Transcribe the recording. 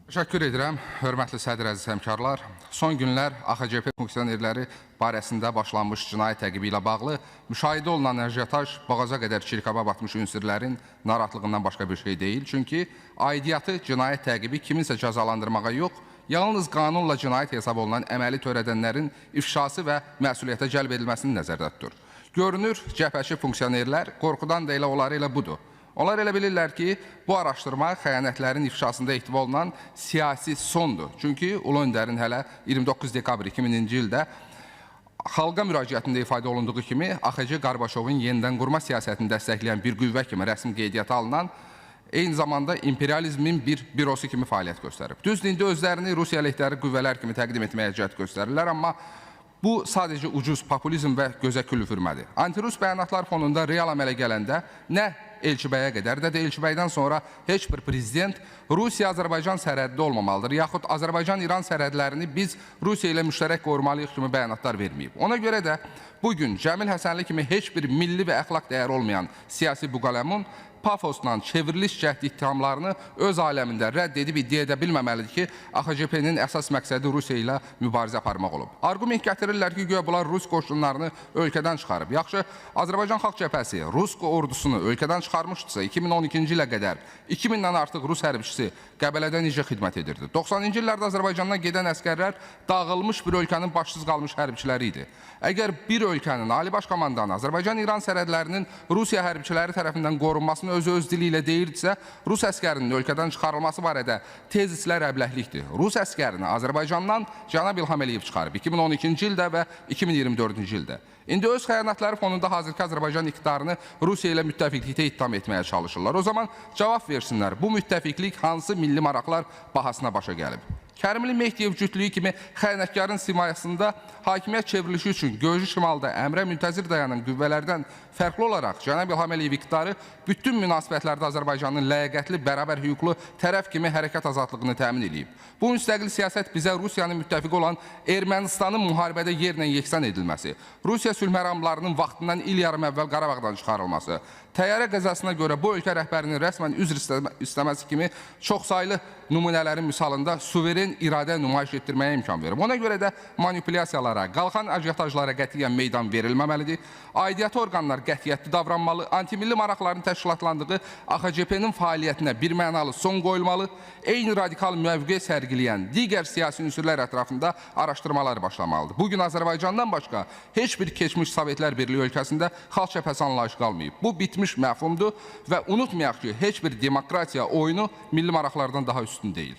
Təşəkkür edirəm, hörmətli sədr əziz həmkarlar. Son günlər AXCP funksionerləri barəsində başlanmış cinayət təqibi ilə bağlı müşahidə olunan əjyotaj boğaza qədər çirkaba batmış ünsürlərin narahatlığından başqa bir şey deyil. Çünki aidiyyatı cinayət təqibi kiminsə cəzalandırmağa yox, yalnız qanunla cinayət hesab olunan əməli törədənlərin ifşası və məsuliyyətə cəlb edilməsini nəzərdə tutur. Görünür, cəbhəçi funksionerlər qorxudan da elə onları elə budur. Onlar elə bilirlər ki, bu araşdırma xəyanətlərin ifşasında ehtiva olunan siyasi sondur. Çünki Ulu Öndərin hələ 29 dekabr 2000-ci ildə xalqa müraciətində ifadə olunduğu kimi AXC Qarbaşovun yenidən qurma siyasətini dəstəkləyən bir qüvvə kimi rəsmi qeydiyyata alınan, eyni zamanda imperializmin bir bürosu kimi fəaliyyət göstərib. Düzdür, indi özlərini Rusiya əleyhdarı qüvvələr kimi təqdim etməyə cəhd göstərirlər, amma bu sadəcə ucuz populizm və gözə külüfürmədir. Antirus bəyanatlar fonunda real əmələ gələndə nə Elçibəyə qədər də Elçibəydən sonra heç bir prezident Rusiya-Azərbaycan sərhəddə olmamalıdır, yaxud Azərbaycan-İran sərhədlərini biz Rusiya ilə müştərək qorumalıyıq kimi bəyanatlar verməyib. Ona görə də bugün Cəmil Həsənli kimi heç bir milli və əxlaq dəyəri olmayan siyasi buqalemun pafosla çevriliş cəhdi ittihamlarını öz aləmində rədd edib iddia edə bilməməlidir ki, AXCP-nin əsas məqsədi Rusiya ilə mübarizə aparmaq olub. Argument gətirirlər ki, güya bunlar Rus qoşunlarını ölkədən çıxarıb. Yaxşı, Azərbaycan Xalq Cəbhəsi Rus ordusunu ölkədən çıxarmışdırsa, 2012-ci ilə qədər 2000-dən artıq Rus hərbçisi Qəbələdə necə xidmət edirdi? 90-cı illərdə Azərbaycandan gedən əskərlər dağılmış bir ölkənin başsız qalmış hərbçiləri idi. Əgər bir ölkənin Ali Baş Komandanı Azərbaycan-İran sərhədlərinin Rusiya hərbçiləri tərəfindən qorunmasını öz dili ilə deyirdisə, Rus əskərinin ölkədən çıxarılması barədə tezislər əbləhlikdir. Rus əskərini Azərbaycandan Cənab İlham Əliyev çıxarıb 2012-ci ildə və 2024-cü ildə. İndi öz xəyanətləri fonunda hazırki Azərbaycan iqtidarını Rusiya ilə müttəfiqlikdə ittiham etməyə çalışırlar. O zaman cavab versinlər, bu müttəfiqlik hansı milli maraqlar bahasına başa gəlib? Kərimli Mehdiyev cütlüyü kimi xəyanətkarın simayasında hakimiyyət çevrilişi üçün Göycü Şimalda əmrə müntəzir dayanan qüvvələrdən fərqli olaraq Cənab İlham Əliyev iqtidarı bütün münasibətlərdə Azərbaycanın ləyaqətli, bərabər hüquqlu tərəf kimi hərəkət azadlığını təmin edib. Bu müstəqil siyasət bizə Rusiyanın müttəfiqi olan Ermənistanın müharibədə yerlə yeksan edilməsi, Rusiya sülh məramlarının vaxtından il yarım əvvəl Qarabağdan çıxarılması, təyyarə qəzasına görə bu ölkə rəhbərinin rəsmən üzr istəməsi kimi çoxsaylı nümunələrin misalında suveren iradə nümayiş etdirməyə imkan verir. Ona görə də manipulyasiyalara, qalxan ajyotajlara qətiyyən meydan verilməməlidir. Aidiyyatı orqanlar qətiyyətli davranmalı, antimilli maraqların təşkilatlandığı AXCP-nin fəaliyyətinə birmənalı son qoyulmalı, eyni radikal mövqe sərgiləyən digər siyasi ünsürlər ətrafında araşdırmalar başlamalıdır. Bugün Azərbaycandan başqa heç bir keçmiş Sovetlər Birliyi ölkəsində xalq cəbhəsi anlayışı qalmayıb. Bu bitmiş məfhumdur və unutmayaq ki, heç bir demokratiya oyunu milli maraqlardan daha üstün deyil.